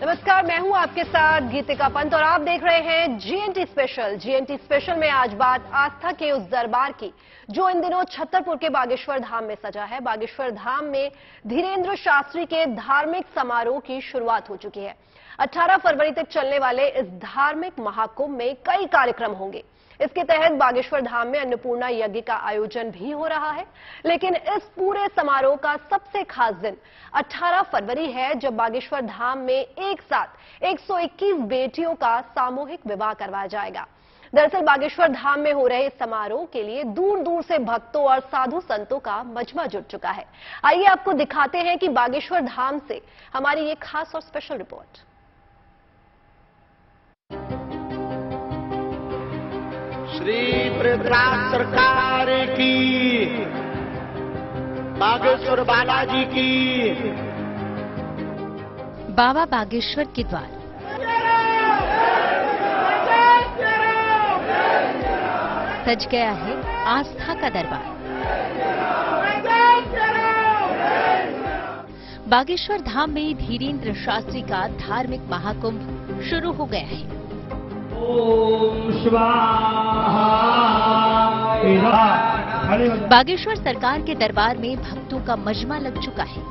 नमस्कार, मैं हूं आपके साथ गीतिका पंत और आप देख रहे हैं जीएनटी स्पेशल। जीएनटी स्पेशल में आज बात आस्था के उस दरबार की जो इन दिनों छतरपुर के बागेश्वर धाम में सजा है। बागेश्वर धाम में धीरेन्द्र शास्त्री के धार्मिक समारोह की शुरुआत हो चुकी है। 18 फरवरी तक चलने वाले इस धार्मिक महाकुंभ में कई कार्यक्रम होंगे। इसके तहत बागेश्वर धाम में अन्नपूर्णा यज्ञ का आयोजन भी हो रहा है। लेकिन इस पूरे समारोह का सबसे खास दिन 18 फरवरी है, जब बागेश्वर धाम में एक साथ 121 बेटियों का सामूहिक विवाह करवाया जाएगा। दरअसल बागेश्वर धाम में हो रहे इस समारोह के लिए दूर दूर से भक्तों और साधु संतों का मजमा जुट चुका है। आइए आपको दिखाते हैं कि बागेश्वर धाम से हमारी ये खास और स्पेशल रिपोर्ट। श्री बृहद्राज सरकार की, बागेश्वर बालाजी की। बाबा बागेश्वर के द्वार सज गया है आस्था का दरबार। बागेश्वर धाम में धीरेन्द्र शास्त्री का धार्मिक महाकुंभ शुरू हो गया है। बागेश्वर सरकार के दरबार में भक्तों का मजमा लग चुका है।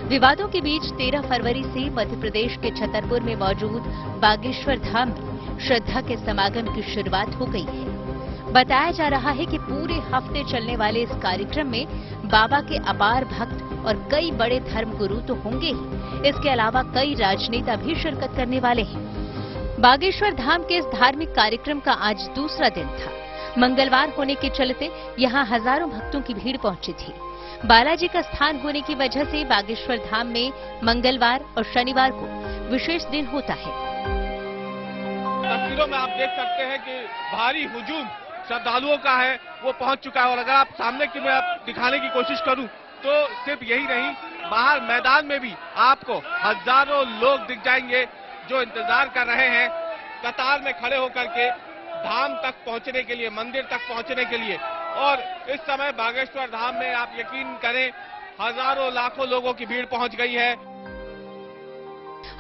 विवादों के बीच 13 फरवरी से मध्य प्रदेश के छतरपुर में मौजूद बागेश्वर धाम में श्रद्धा के समागम की शुरुआत हो गई है। बताया जा रहा है कि पूरे हफ्ते चलने वाले इस कार्यक्रम में बाबा के अपार भक्त और कई बड़े धर्मगुरु तो होंगे ही, इसके अलावा कई राजनेता भी शिरकत करने वाले हैं। बागेश्वर धाम के इस धार्मिक कार्यक्रम का आज दूसरा दिन था। मंगलवार होने के चलते यहाँ हजारों भक्तों की भीड़ पहुंची थी। बालाजी का स्थान होने की वजह से बागेश्वर धाम में मंगलवार और शनिवार को विशेष दिन होता है। तस्वीरों में आप देख सकते हैं कि भारी हुजूम श्रद्धालुओं का है, वो पहुंच चुका है। और अगर आप सामने की मैं दिखाने की कोशिश करूं तो सिर्फ यही नहीं, बाहर मैदान में भी आपको हजारों लोग दिख जाएंगे जो इंतजार कर रहे हैं कतार में खड़े होकर के धाम तक पहुंचने के लिए, मंदिर तक पहुंचने के लिए। और इस समय बागेश्वर धाम में आप यकीन करें हजारों लाखों लोगों की भीड़ पहुंच गई है।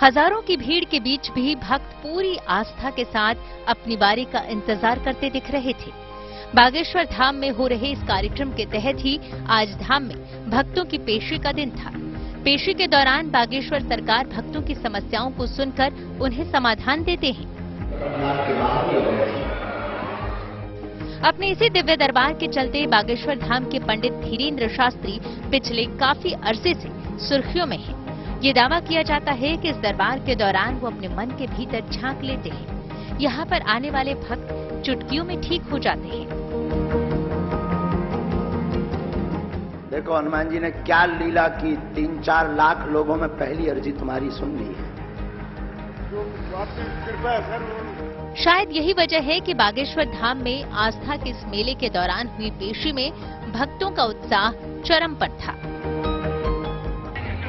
हजारों की भीड़ के बीच भी भक्त पूरी आस्था के साथ अपनी बारी का इंतजार करते दिख रहे थे। बागेश्वर धाम में हो रहे इस कार्यक्रम के तहत ही आज धाम में भक्तों की पेशी का दिन था। पेशी के दौरान बागेश्वर सरकार भक्तों की समस्याओं को सुनकर उन्हें समाधान देते हैं। अपने इसी दिव्य दरबार के चलते बागेश्वर धाम के पंडित धीरेन्द्र शास्त्री पिछले काफी अरसे से सुर्खियों में हैं। ये दावा किया जाता है कि इस दरबार के दौरान वो अपने मन के भीतर झांक लेते हैं। यहाँ पर आने वाले भक्त चुटकियों में ठीक हो जाते हैं। देखो हनुमान जी ने क्या लीला की, 3-4 लाख लोगों में पहली अर्जी तुम्हारी सुन ली है। शायद यही वजह है कि बागेश्वर धाम में आस्था के इस मेले के दौरान हुई पेशी में भक्तों का उत्साह चरम पर था।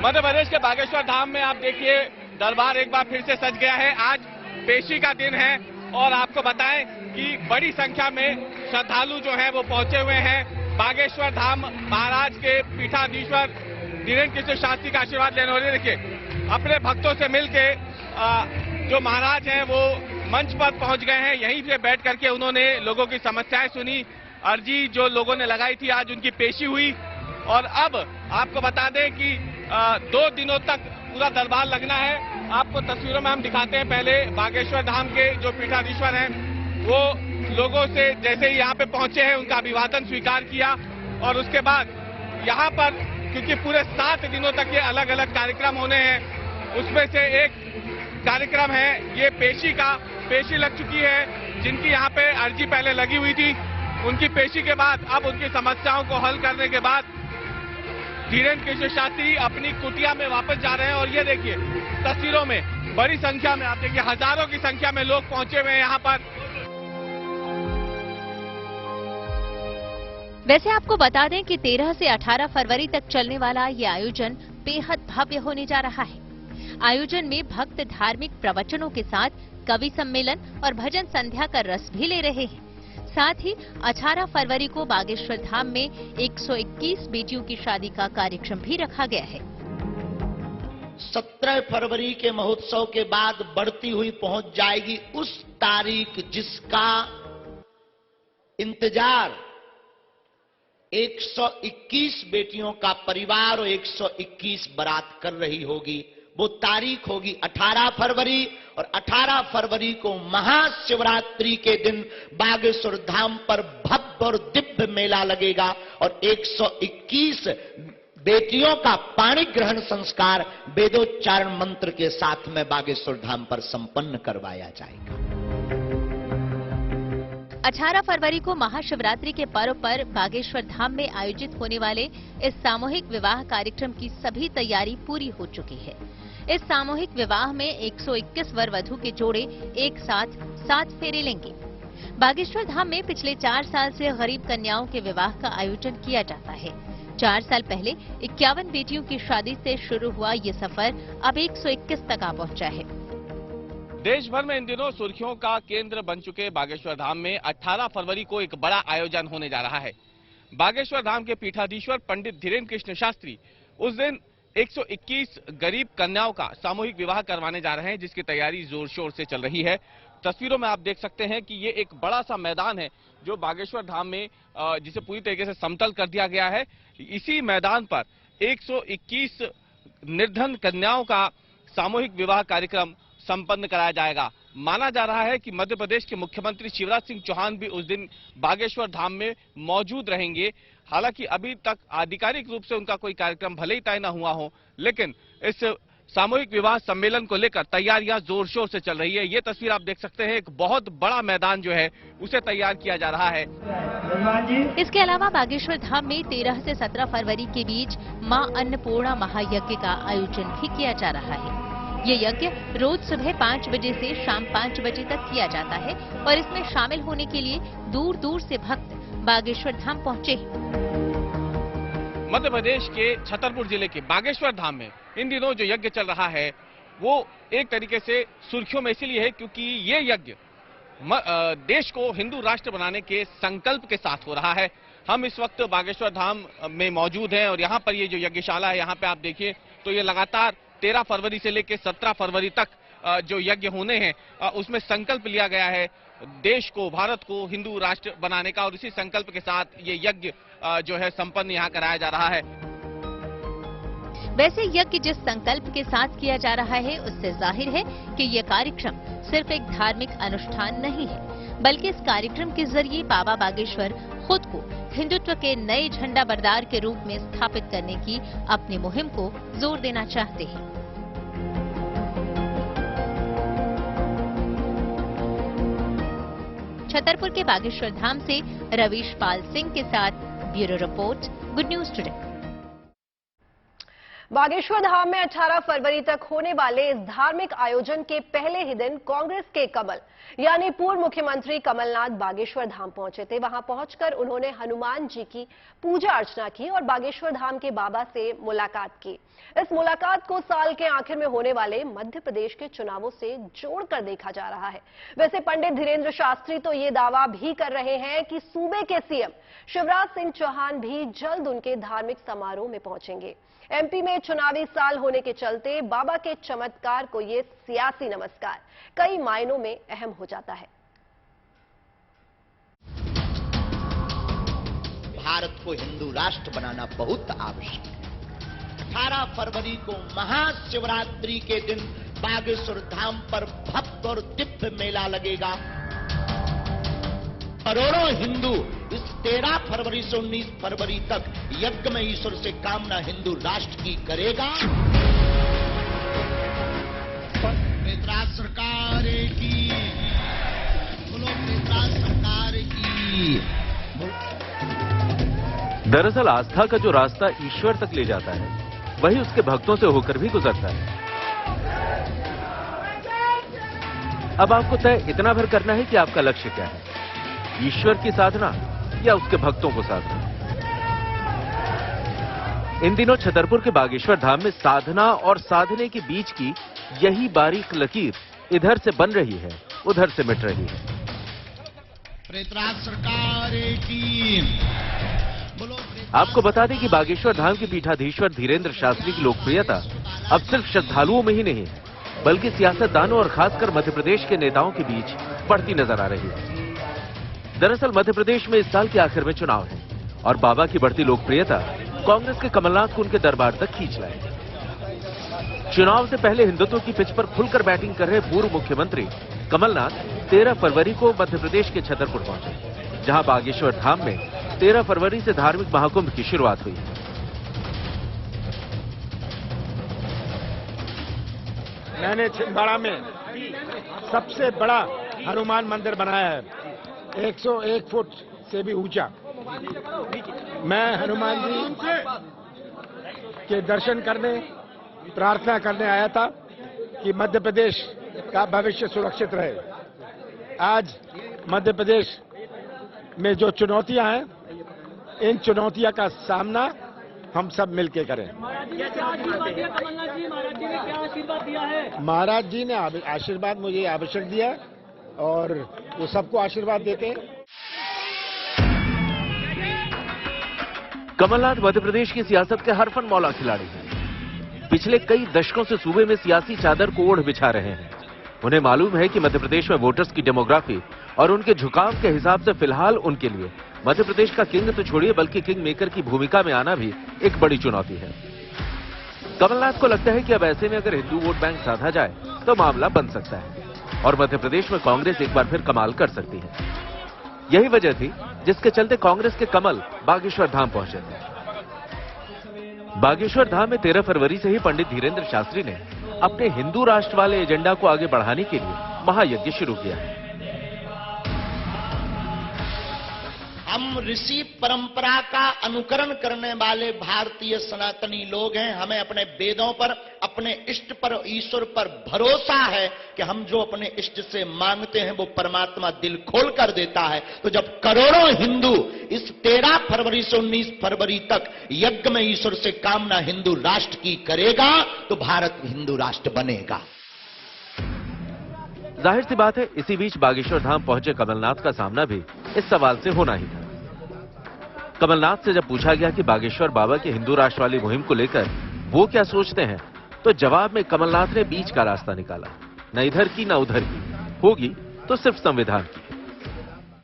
मध्य प्रदेश के बागेश्वर धाम में आप देखिए दरबार एक बार फिर से सज गया है। आज पेशी का दिन है और आपको बताएं कि बड़ी संख्या में श्रद्धालु जो हैं वो पहुंचे हुए हैं बागेश्वर धाम महाराज के पीठाधीश्वर धीरेन्द्र कृष्ण शास्त्री का आशीर्वाद लेने वाले। देखिए अपने भक्तों से मिलके जो महाराज हैं वो मंच पर पहुंच गए हैं। यहीं से बैठ करके उन्होंने लोगों की समस्याएं सुनी, अर्जी जो लोगों ने लगाई थी आज उनकी पेशी हुई। और अब आपको बता दें कि 2 दिनों तक पूरा दरबार लगना है। आपको तस्वीरों में हम दिखाते हैं। पहले बागेश्वर धाम के जो पीठाधीश्वर हैं वो लोगों से जैसे ही यहाँ पे पहुंचे हैं उनका अभिवादन स्वीकार किया। और उसके बाद यहाँ पर क्योंकि पूरे 7 दिनों तक ये अलग अलग कार्यक्रम होने हैं, उसमें से एक कार्यक्रम है ये पेशी का। पेशी लग चुकी है। जिनकी यहाँ पे अर्जी पहले लगी हुई थी उनकी पेशी के बाद अब उनकी समस्याओं को हल करने के बाद धीरेन्द्र कृष्ण शास्त्री अपनी कुटिया में वापस जा रहे हैं। और ये देखिए तस्वीरों में बड़ी संख्या में आप देखिए हजारों की संख्या में लोग पहुंचे हुए हैं यहाँ पर। वैसे आपको बता दें कि 13 से 18 फरवरी तक चलने वाला ये आयोजन बेहद भव्य होने जा रहा है। आयोजन में भक्त धार्मिक प्रवचनों के साथ कवि सम्मेलन और भजन संध्या का रस भी ले रहे हैं। साथ ही 18 फरवरी को बागेश्वर धाम में 121 बेटियों की शादी का कार्यक्रम भी रखा गया है। 17 फरवरी के महोत्सव के बाद बढ़ती हुई पहुंच जाएगी उस तारीख जिसका इंतजार 121 बेटियों का परिवार और 121 बारात कर रही होगी। वो तारीख होगी 18 फरवरी, और 18 फरवरी को महाशिवरात्रि के दिन बागेश्वर धाम पर भव्य और दिव्य मेला लगेगा और 121 बेटियों का पाणी ग्रहण संस्कार वेदोच्चारण मंत्र के साथ में बागेश्वर धाम पर संपन्न करवाया जाएगा। 18 फरवरी को महाशिवरात्रि के पर्व पर बागेश्वर धाम में आयोजित होने वाले इस सामूहिक विवाह कार्यक्रम की सभी तैयारी पूरी हो चुकी है। इस सामूहिक विवाह में 121 वर वधू के जोड़े एक साथ 7 फेरे लेंगे। बागेश्वर धाम में पिछले 4 साल से गरीब कन्याओं के विवाह का आयोजन किया जाता है। 4 साल पहले 51 बेटियों की शादी से शुरू हुआ ये सफर अब 121 तक आ पहुंचा है। देश भर में इन दिनों सुर्खियों का केंद्र बन चुके बागेश्वर धाम में 18 फरवरी को एक बड़ा आयोजन होने जा रहा है। बागेश्वर धाम के पीठाधीश्वर पंडित धीरेन्द्र कृष्ण शास्त्री उस दिन 121 गरीब कन्याओं का सामूहिक विवाह करवाने जा रहे हैं, जिसकी तैयारी जोर शोर से चल रही है। तस्वीरों में आप देख सकते हैं कि ये एक बड़ा सा मैदान है जो बागेश्वर धाम में जिसे पूरी तरीके से समतल कर दिया गया है। इसी मैदान पर 121 निर्धन कन्याओं का सामूहिक विवाह कार्यक्रम संपन्न कराया जाएगा। माना जा रहा है कि मध्य प्रदेश के मुख्यमंत्री शिवराज सिंह चौहान भी उस दिन बागेश्वर धाम में मौजूद रहेंगे। हालांकि अभी तक आधिकारिक रूप से उनका कोई कार्यक्रम भले ही तय न हुआ हो, लेकिन इस सामूहिक विवाह सम्मेलन को लेकर तैयारियां जोर शोर से चल रही है। ये तस्वीर आप देख सकते हैं, एक बहुत बड़ा मैदान जो है उसे तैयार किया जा रहा है। इसके अलावा बागेश्वर धाम में 13 से 17 फरवरी के बीच मां अन्नपूर्णा महायज्ञ का आयोजन भी किया जा रहा है। ये यज्ञ रोज सुबह 5 बजे से शाम 5 बजे तक किया जाता है और इसमें शामिल होने के लिए दूर दूर से भक्त बागेश्वर धाम पहुंचे। मध्य प्रदेश के छतरपुर जिले के बागेश्वर धाम में इन दिनों जो यज्ञ चल रहा है वो एक तरीके से सुर्खियों में इसलिए है क्योंकि ये यज्ञ देश को हिंदू राष्ट्र बनाने के संकल्प के साथ हो रहा है। हम इस वक्त बागेश्वर धाम में मौजूद हैं और यहाँ पर ये जो यज्ञशाला है, यहाँ पे आप देखिए तो ये लगातार 13 फरवरी से लेकर 17 फरवरी तक जो यज्ञ होने हैं उसमें संकल्प लिया गया है देश को, भारत को हिंदू राष्ट्र बनाने का, और इसी संकल्प के साथ ये यज्ञ जो है संपन्न यहाँ कराया जा रहा है। वैसे यज्ञ जिस संकल्प के साथ किया जा रहा है उससे जाहिर है कि ये कार्यक्रम सिर्फ एक धार्मिक अनुष्ठान नहीं है, बल्कि इस कार्यक्रम के जरिए बाबा बागेश्वर खुद को हिंदुत्व के नए झंडा बरदार के रूप में स्थापित करने की अपनी मुहिम को जोर देना चाहते हैं। छतरपुर के बागेश्वर धाम से रवीश पाल सिंह के साथ bureau report, good news today. Bageshwar Dham में 18 फरवरी तक होने वाले इस धार्मिक आयोजन के पहले ही दिन कांग्रेस के कमल यानी पूर्व मुख्यमंत्री कमलनाथ बागेश्वर धाम पहुंचे थे। वहां पहुंचकर उन्होंने हनुमान जी की पूजा अर्चना की और बागेश्वर धाम के बाबा से मुलाकात की। इस मुलाकात को साल के आखिर में होने वाले मध्य प्रदेश के चुनावों से जोड़कर देखा जा रहा है। वैसे पंडित धीरेन्द्र शास्त्री तो ये दावा भी कर रहे हैं कि सूबे के सीएम शिवराज सिंह चौहान भी जल्द उनके धार्मिक समारोह में पहुंचेंगे। एमपी में चुनावी साल होने के चलते बाबा के चमत्कार को ये सियासी नमस्कार कई मायनों में अहम हो जाता है। भारत को हिंदू राष्ट्र बनाना बहुत आवश्यक है। 18 फरवरी को महाशिवरात्रि के दिन बागेश्वर धाम पर भव्य और दिव्य मेला लगेगा। करोड़ों हिंदू इस 13 फरवरी से 19 फरवरी तक यज्ञ में ईश्वर से कामना हिंदू राष्ट्र की करेगा। गुजरात सरकार की, बोलो गुजरात सरकार की। दरअसल आस्था का जो रास्ता ईश्वर तक ले जाता है वही उसके भक्तों से होकर भी गुजरता है। अब आपको तय इतना भर करना है कि आपका लक्ष्य क्या है, ईश्वर की साधना या उसके भक्तों को साधना। इन दिनों छतरपुर के बागेश्वर धाम में साधना और साधने के बीच की यही बारीक लकीर इधर से बन रही है, उधर से मिट रही है। प्रेतराज सरकार की। आपको बता दें कि बागेश्वर धाम के पीठाधीश्वर धीरेन्द्र शास्त्री की लोकप्रियता अब सिर्फ श्रद्धालुओं में ही नहीं बल्कि सियासतदानों और खासकर मध्य प्रदेश के नेताओं के बीच बढ़ती नजर आ रही है। दरअसल मध्य प्रदेश में इस साल के आखिर में चुनाव है और बाबा की बढ़ती लोकप्रियता कांग्रेस के कमलनाथ को उनके दरबार तक खींच लाए। चुनाव से पहले हिंदुत्व की पिच पर खुलकर बैटिंग कर रहे पूर्व मुख्यमंत्री कमलनाथ 13 फरवरी को मध्य प्रदेश के छतरपुर पहुंचे, जहां बागेश्वर धाम में 13 फरवरी से धार्मिक महाकुंभ की शुरुआत हुई। मैंने छिंदवाड़ा में सबसे बड़ा हनुमान मंदिर बनाया है, 101 फुट से भी ऊंचा। मैं हनुमान जी के दर्शन करने, प्रार्थना करने आया था कि मध्य प्रदेश का भविष्य सुरक्षित रहे। आज मध्य प्रदेश में जो चुनौतियां हैं, इन चुनौतियों का सामना हम सब मिलकर करें। महाराज जी ने आशीर्वाद मुझे आवश्यक दिया और वो सबको आशीर्वाद देते हैं। कमलनाथ मध्य प्रदेश की सियासत के हरफन मौला खिलाड़ी हैं। पिछले कई दशकों से सूबे में सियासी चादर को ओढ़ बिछा रहे हैं। उन्हें मालूम है कि मध्य प्रदेश में वोटर्स की डेमोग्राफी और उनके झुकाव के हिसाब से फिलहाल उनके लिए मध्य प्रदेश का किंग तो छोड़िए बल्कि किंग मेकर की भूमिका में आना भी एक बड़ी चुनौती है। कमलनाथ को लगता है कि अब ऐसे में अगर हिंदू वोट बैंक साधा जाए तो मामला बन सकता है और मध्य प्रदेश में कांग्रेस एक बार फिर कमाल कर सकती है। यही वजह थी जिसके चलते कांग्रेस के कमल बागेश्वर धाम पहुंचे थे। बागेश्वर धाम में 13 फरवरी से ही पंडित धीरेन्द्र शास्त्री ने अपने हिंदू राष्ट्र वाले एजेंडा को आगे बढ़ाने के लिए महायज्ञ शुरू किया है। हम ऋषि परंपरा का अनुकरण करने वाले भारतीय सनातनी लोग हैं। हमें अपने वेदों पर, अपने इष्ट पर, ईश्वर पर भरोसा है कि हम जो अपने इष्ट से मांगते हैं वो परमात्मा दिल खोल कर देता है। तो जब करोड़ों हिंदू इस 13 फरवरी से 19 फरवरी तक यज्ञ में ईश्वर से कामना हिंदू राष्ट्र की करेगा तो भारत हिंदू राष्ट्र बनेगा। जाहिर सी बात है, इसी बीच बागेश्वर धाम पहुंचे कमलनाथ का सामना भी इस सवाल से होना ही था। कमलनाथ से जब पूछा गया कि बागेश्वर बाबा की हिंदू राष्ट्र वाली मुहिम को लेकर वो क्या सोचते हैं, तो जवाब में कमलनाथ ने बीच का रास्ता निकाला। न इधर की न उधर की, होगी तो सिर्फ संविधान की।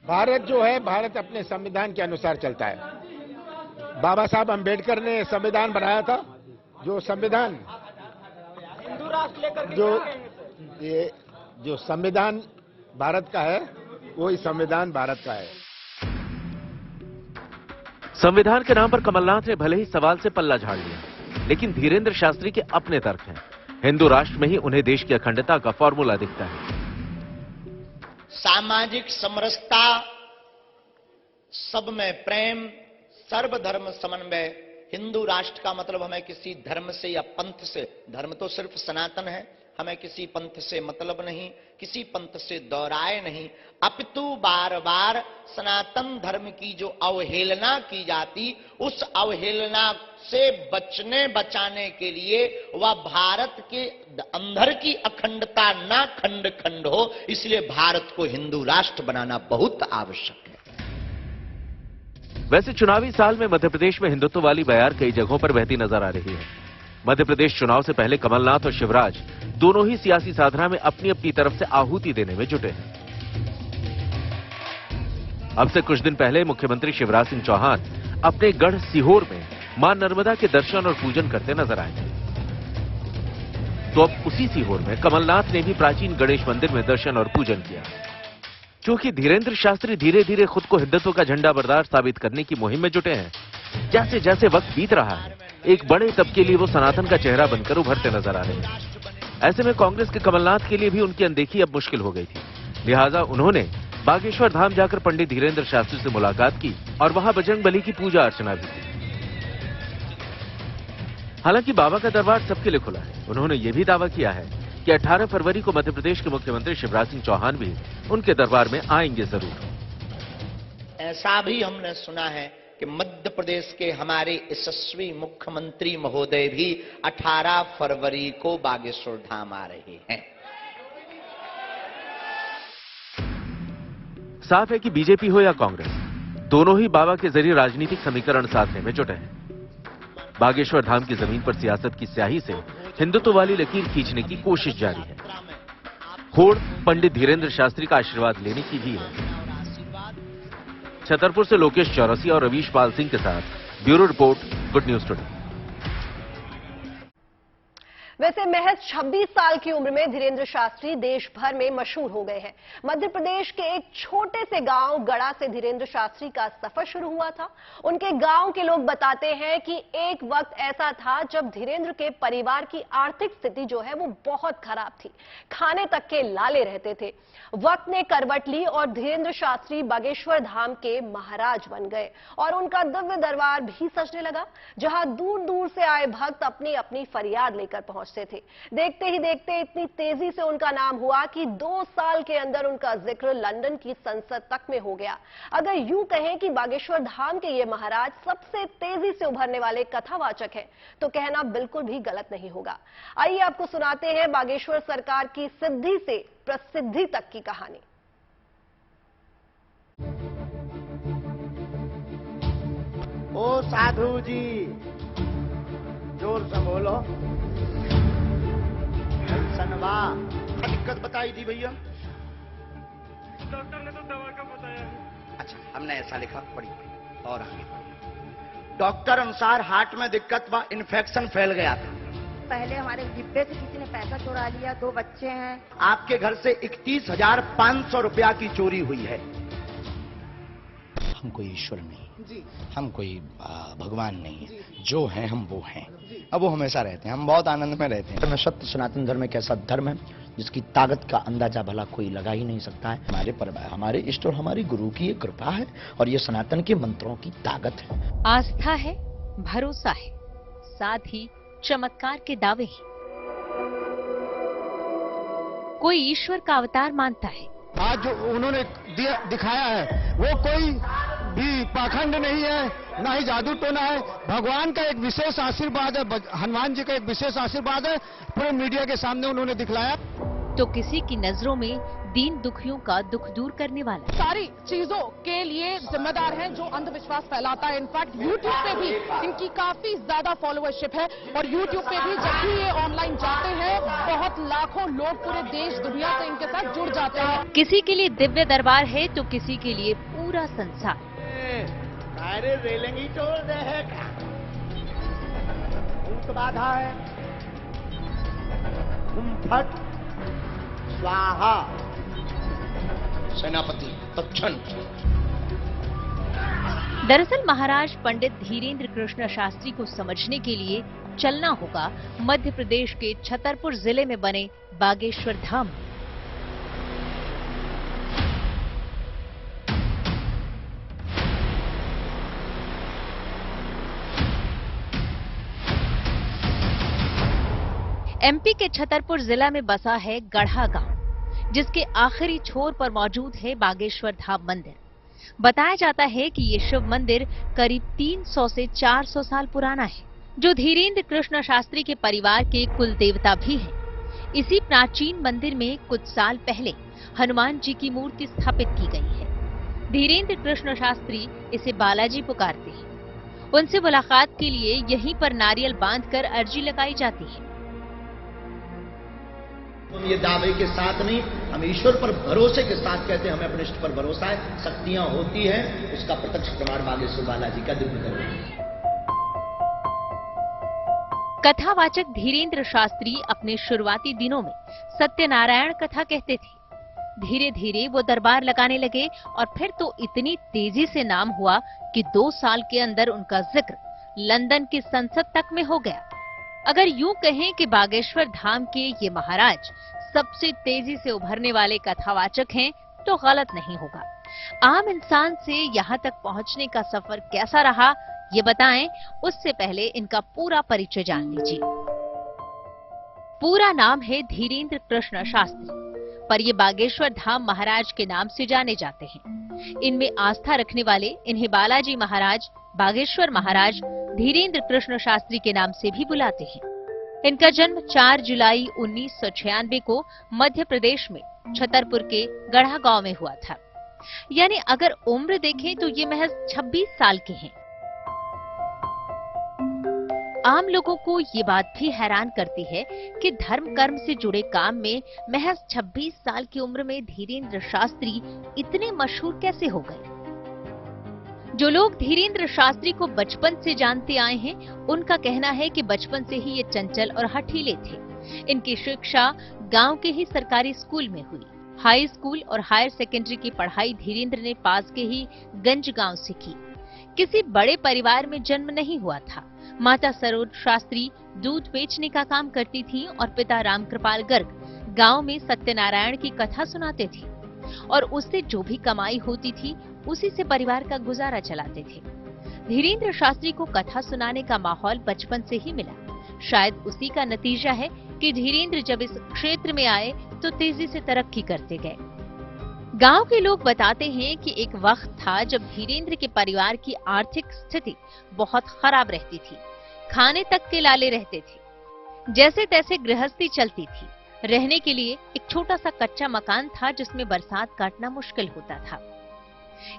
भारत जो है, भारत अपने संविधान के अनुसार चलता है। बाबा साहब अम्बेडकर ने संविधान बनाया था, जो संविधान जो संविधान भारत का है वही संविधान भारत का है। संविधान के नाम पर कमलनाथ ने भले ही सवाल से पल्ला झाड़ लिया, लेकिन धीरेन्द्र शास्त्री के अपने तर्क हैं। हिंदू राष्ट्र में ही उन्हें देश की अखंडता का फॉर्मूला दिखता है। सामाजिक समरसता, सब में प्रेम, सर्वधर्म समन्वय। हिंदू राष्ट्र का मतलब हमें किसी धर्म से या पंथ से, धर्म तो सिर्फ सनातन है, हमें किसी पंथ से मतलब नहीं, किसी पंथ से दौराए नहीं, अपितु बार बार सनातन धर्म की जो अवहेलना की जाती, उस अवहेलना से बचाने के लिए वह भारत के अंदर की अखंडता ना खंड खंड हो, इसलिए भारत को हिंदू राष्ट्र बनाना बहुत आवश्यक है। वैसे चुनावी साल में मध्य प्रदेश में हिंदुत्व वाली बयार कई जगहों पर बहती नजर आ रही है। मध्य प्रदेश चुनाव से पहले कमलनाथ और शिवराज दोनों ही सियासी साधना में अपनी अपनी तरफ से आहुति देने में जुटे हैं। अब से कुछ दिन पहले मुख्यमंत्री शिवराज सिंह चौहान अपने गढ़ सीहोर में मां नर्मदा के दर्शन और पूजन करते नजर आए थे। तो अब उसी सीहोर में कमलनाथ ने भी प्राचीन गणेश मंदिर में दर्शन और पूजन किया। क्योंकि धीरेन्द्र शास्त्री धीरे धीरे खुद को हिंदुत्व का झंडा बरदार साबित करने की मुहिम में जुटे हैं। जैसे जैसे वक्त बीत रहा है, एक बड़े तबके के लिए वो सनातन का चेहरा बनकर उभरते नजर आ रहे हैं। ऐसे में कांग्रेस के कमलनाथ के लिए भी उनकी अनदेखी अब मुश्किल हो गई थी। लिहाजा उन्होंने बागेश्वर धाम जाकर पंडित धीरेन्द्र शास्त्री से मुलाकात की और वहां बजरंगबली की पूजा अर्चना भी की। हालांकि बाबा का दरबार सबके लिए खुला है। उन्होंने यह भी दावा किया है कि 18 फरवरी को मध्य प्रदेश के मुख्यमंत्री शिवराज सिंह चौहान भी उनके दरबार में आएंगे जरूर। ऐसा भी हमने सुना है कि मध्य प्रदेश के हमारे यशस्वी मुख्यमंत्री महोदय भी 18 फरवरी को बागेश्वर धाम आ रहे हैं। साफ है कि बीजेपी हो या कांग्रेस, दोनों ही बाबा के जरिए राजनीतिक समीकरण साधने में जुटे हैं। बागेश्वर धाम की जमीन पर सियासत की स्याही से हिंदुत्व वाली लकीर खींचने की कोशिश जारी है। होड़ पंडित धीरेन्द्र शास्त्री का आशीर्वाद लेने की भी है। छतरपुर से लोकेश चौरसिया और रवीश पाल सिंह के साथ bureau report, good news today. वैसे महज 26 साल की उम्र में धीरेन्द्र शास्त्री देश भर में मशहूर हो गए हैं। मध्य प्रदेश के एक छोटे से गांव गड़ा से धीरेन्द्र शास्त्री का सफर शुरू हुआ था। उनके गांव के लोग बताते हैं कि एक वक्त ऐसा था जब धीरेन्द्र के परिवार की आर्थिक स्थिति जो है वो बहुत खराब थी, खाने तक के लाले रहते थे। वक्त ने करवट ली और धीरेन्द्र शास्त्री बागेश्वर धाम के महाराज बन गए और उनका दिव्य दरबार भी सजने लगा, जहां दूर दूर से आए भक्त अपनी अपनी फरियाद लेकर पहुंचते थे। देखते ही देखते इतनी तेजी से उनका नाम हुआ कि 2 साल के अंदर उनका जिक्र लंदन की संसद तक में हो गया। अगर यूं कहें कि बागेश्वर धाम के ये महाराज सबसे तेजी से उभरने वाले कथावाचक हैं, तो कहना बिल्कुल भी गलत नहीं होगा। आइए आपको सुनाते हैं बागेश्वर सरकार की सिद्धि से प्रसिद्धि तक की कहानी। ओ साधु जी, जोर से बोलो। सनवा क्या दिक्कत बताई थी भैया? डॉक्टर ने तो दवा का बताया। अच्छा, हमने ऐसा लिखा, पढ़ी और आगे पढ़ी। डॉक्टर अनुसार हार्ट में दिक्कत व इन्फेक्शन फैल गया था। पहले हमारे डिब्बे से किसी ने पैसा चुरा लिया, 2 बच्चे हैं। आपके घर से 31,500 रुपया की चोरी हुई है। हम कोई ईश्वर नहीं जी, हम कोई भगवान नहीं है, जो हैं हम वो हैं। अब वो हमेशा रहते हैं, हम बहुत आनंद में रहते हैं। सत्य सनातन धर्म एक ऐसा धर्म है जिसकी ताकत का अंदाजा भला कोई लगा ही नहीं सकता है। हमारे परिवार, हमारे इष्ट और हमारी गुरु की ये कृपा है और ये सनातन के मंत्रों की ताकत है। आस्था है, भरोसा है, साथ ही चमत्कार के दावे हैं। कोई ईश्वर का अवतार मानता है। आज जो उन्होंने दिखाया है वो कोई भी पाखंड नहीं है, ना ही जादू टोना है। भगवान का एक विशेष आशीर्वाद है, हनुमान जी का एक विशेष आशीर्वाद है, पूरे मीडिया के सामने उन्होंने दिखलाया। तो किसी की नजरों में दीन दुखियों का दुख दूर करने वाला। सारी चीजों के लिए जिम्मेदार है जो अंधविश्वास फैलाता है। इनफैक्ट यूट्यूब पे भी इनकी काफी ज्यादा फॉलोअरशिप है और यूट्यूब पे भी जब भी ये ऑनलाइन जाते हैं बहुत लाखों लोग पूरे देश दुनिया से इनके साथ जुड़ जाते हैं। किसी के लिए दिव्य दरबार है तो किसी के लिए पूरा संसार। अरे रेलिंग ही तोड़ दे है, भूत बाधा है। फट स्वाहा। सेनापति तत्क्षण। दरअसल महाराज पंडित धीरेन्द्र कृष्ण शास्त्री को समझने के लिए चलना होगा मध्य प्रदेश के छतरपुर जिले में बने बागेश्वर धाम। एमपी के छतरपुर जिला में बसा है गढ़ा गांव, जिसके आखिरी छोर पर मौजूद है बागेश्वर धाम मंदिर। बताया जाता है कि ये शिव मंदिर करीब 300 से 400 साल पुराना है, जो धीरेन्द्र कृष्ण शास्त्री के परिवार के कुल देवता भी हैं। इसी प्राचीन मंदिर में कुछ साल पहले हनुमान जी की मूर्ति स्थापित की गई है। धीरेन्द्र कृष्ण शास्त्री इसे बालाजी पुकारते हैं। उनसे मुलाकात के लिए यहीं पर नारियल बांधकर अर्जी लगाई जाती है। हम ये दावे के साथ नहीं, हम ईश्वर पर भरोसे के साथ कहते हैं, हमें अपने इष्ट पर भरोसा है, शक्तियां होती हैं, उसका प्रत्यक्ष प्रमाण बागेश्वर बालाजी का दिव्य दरबार है। कथावाचक धीरेन्द्र शास्त्री अपने शुरुआती दिनों में सत्यनारायण कथा कहते थे। धीरे धीरे वो दरबार लगाने लगे और फिर तो इतनी तेजी से नाम हुआ कि 2 साल के अंदर उनका जिक्र लंदन की संसद तक में हो गया। अगर यूं कहें कि बागेश्वर धाम के ये महाराज सबसे तेजी से उभरने वाले कथावाचक हैं, तो गलत नहीं होगा। आम इंसान से यहाँ तक पहुँचने का सफर कैसा रहा, ये बताएं, उससे पहले इनका पूरा परिचय जान लीजिए। पूरा नाम है धीरेन्द्र कृष्ण शास्त्री, पर ये बागेश्वर धाम महाराज के नाम से जाने जाते हैं। इनमें आस्था रखने वाले इन्हें बालाजी महाराज, बागेश्वर महाराज, धीरेन्द्र कृष्ण शास्त्री के नाम से भी बुलाते हैं। इनका जन्म 4 जुलाई 1996 को मध्य प्रदेश में छतरपुर के गढ़ा गांव में हुआ था। यानी अगर उम्र देखें तो ये महज 26 साल के हैं। आम लोगों को ये बात भी हैरान करती है कि धर्म कर्म से जुड़े काम में महज 26 साल की उम्र में धीरेन्द्र शास्त्री इतने मशहूर कैसे हो गए। जो लोग धीरेन्द्र शास्त्री को बचपन से जानते आए हैं, उनका कहना है कि बचपन से ही ये चंचल और हठीले थे। इनकी शिक्षा गांव के ही सरकारी स्कूल में हुई। हाई स्कूल और हायर सेकेंडरी की पढ़ाई धीरेन्द्र ने पास के ही गंज गांव से की। किसी बड़े परिवार में जन्म नहीं हुआ था। माता सरोज शास्त्री दूध बेचने का काम करती थी और पिता रामकृपाल गर्ग गांव में सत्यनारायण की कथा सुनाते थे और उससे जो भी कमाई होती थी उसी से परिवार का गुजारा चलाते थे। धीरेन्द्र शास्त्री को कथा सुनाने का माहौल बचपन से ही मिला। शायद उसी का नतीजा है कि धीरेन्द्र जब इस क्षेत्र में आए तो तेजी से तरक्की करते गए। गांव के लोग बताते हैं कि एक वक्त था जब धीरेन्द्र के परिवार की आर्थिक स्थिति बहुत खराब रहती थी। खाने तक के लाले रहते थे। जैसे तैसे गृहस्थी चलती थी। रहने के लिए एक छोटा सा कच्चा मकान था जिसमें बरसात काटना मुश्किल होता था।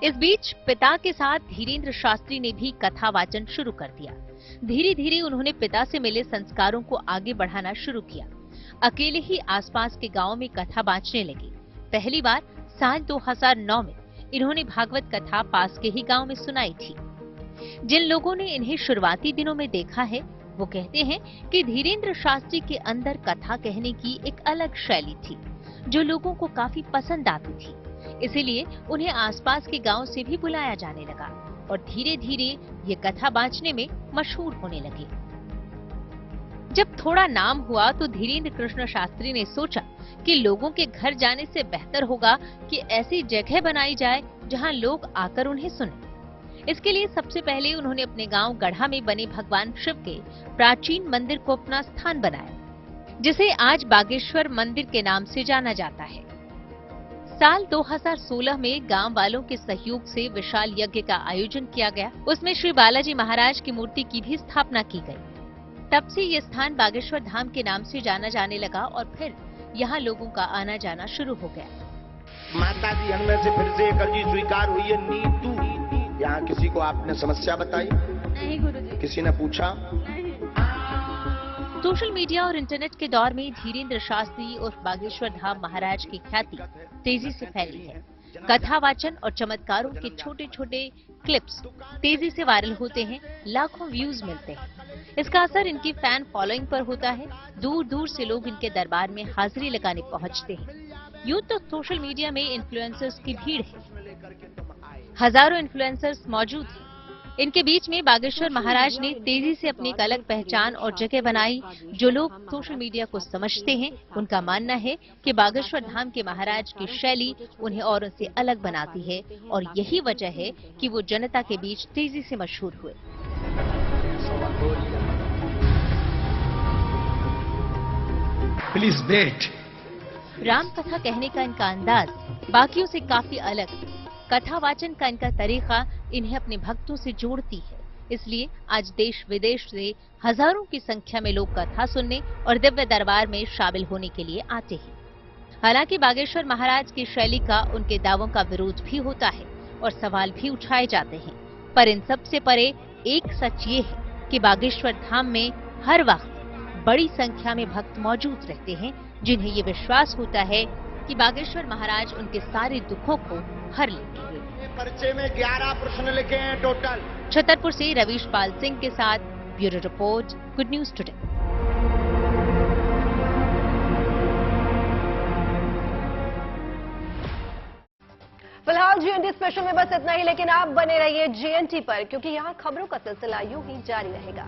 इस बीच पिता के साथ धीरेन्द्र शास्त्री ने भी कथा वाचन शुरू कर दिया। धीरे धीरे उन्होंने पिता से मिले संस्कारों को आगे बढ़ाना शुरू किया। अकेले ही आसपास के गांव में कथा बांचने लगे। पहली बार साल 2009 में इन्होंने भागवत कथा पास के ही गांव में सुनाई थी। जिन लोगों ने इन्हें शुरुआती दिनों में देखा है, वो कहते हैं कि धीरेन्द्र शास्त्री के अंदर कथा कहने की एक अलग शैली थी, जो लोगों को काफी पसंद आती थी। इसीलिए उन्हें आसपास के गांव से भी बुलाया जाने लगा और धीरे धीरे ये कथा बांचने में मशहूर होने लगे। जब थोड़ा नाम हुआ तो धीरेन्द्र कृष्ण शास्त्री ने सोचा कि लोगों के घर जाने से बेहतर होगा कि ऐसी जगह बनाई जाए जहां लोग आकर उन्हें सुने। इसके लिए सबसे पहले उन्होंने अपने गांव गढ़ा में बने भगवान शिव के प्राचीन मंदिर को अपना स्थान बनाया, जिसे आज बागेश्वर मंदिर के नाम से जाना जाता है। साल 2016 में गांव वालों के सहयोग से विशाल यज्ञ का आयोजन किया गया। उसमें श्री बालाजी महाराज की मूर्ति की भी स्थापना की गई। तब से ये स्थान बागेश्वर धाम के नाम से जाना जाने लगा और फिर यहाँ लोगों का आना जाना शुरू हो गया। माता जी हमें से फिर से एक अर्जी स्वीकार हुई है, नीतू। यहाँ किसी को आपने समस्या बताई? नहीं गुरुजी। किसी ने पूछा? सोशल मीडिया और इंटरनेट के दौर में धीरेन्द्र शास्त्री और बागेश्वर धाम महाराज की ख्याति तेजी से फैली है। कथा वाचन और चमत्कारों के छोटे छोटे क्लिप्स तेजी से वायरल होते हैं, लाखों व्यूज मिलते हैं। इसका असर इनकी फैन फॉलोइंग पर होता है। दूर दूर से लोग इनके दरबार में हाजिरी लगाने पहुंचते हैं। यूं तो सोशल मीडिया में इन्फ्लुएंसर्स की भीड़ है। हजारों इन्फ्लुएंसर्स मौजूद हैं। इनके बीच में बागेश्वर महाराज ने तेजी से अपनी एक अलग पहचान और जगह बनाई। जो लोग सोशल मीडिया को समझते हैं, उनका मानना है कि बागेश्वर धाम के महाराज की शैली उन्हें औरों से अलग बनाती है और यही वजह है कि वो जनता के बीच तेजी से मशहूर हुए। Please wait. राम कथा कहने का इनका अंदाज बाकियों से काफी अलग है। कथा वाचन का इनका तरीका इन्हें अपने भक्तों से जोड़ती है। इसलिए आज देश विदेश से हजारों की संख्या में लोग कथा सुनने और दिव्य दरबार में शामिल होने के लिए आते हैं। हालांकि बागेश्वर महाराज की शैली का उनके दावों का विरोध भी होता है और सवाल भी उठाए जाते हैं, पर इन सब से परे एक सच ये है कि बागेश्वर धाम में हर वक्त बड़ी संख्या में भक्त मौजूद रहते हैं, जिन्हें ये विश्वास होता है कि बागेश्वर महाराज उनके सारे दुखों को हर लेंगे। पर्चे में 11 प्रश्न लिखे हैं टोटल। छतरपुर से रवीश पाल सिंह के साथ bureau report, good news today. फिलहाल जीएनटी स्पेशल में बस इतना ही, लेकिन आप बने रहिए जीएनटी पर, क्योंकि यहाँ खबरों का सिलसिला यूं ही जारी रहेगा।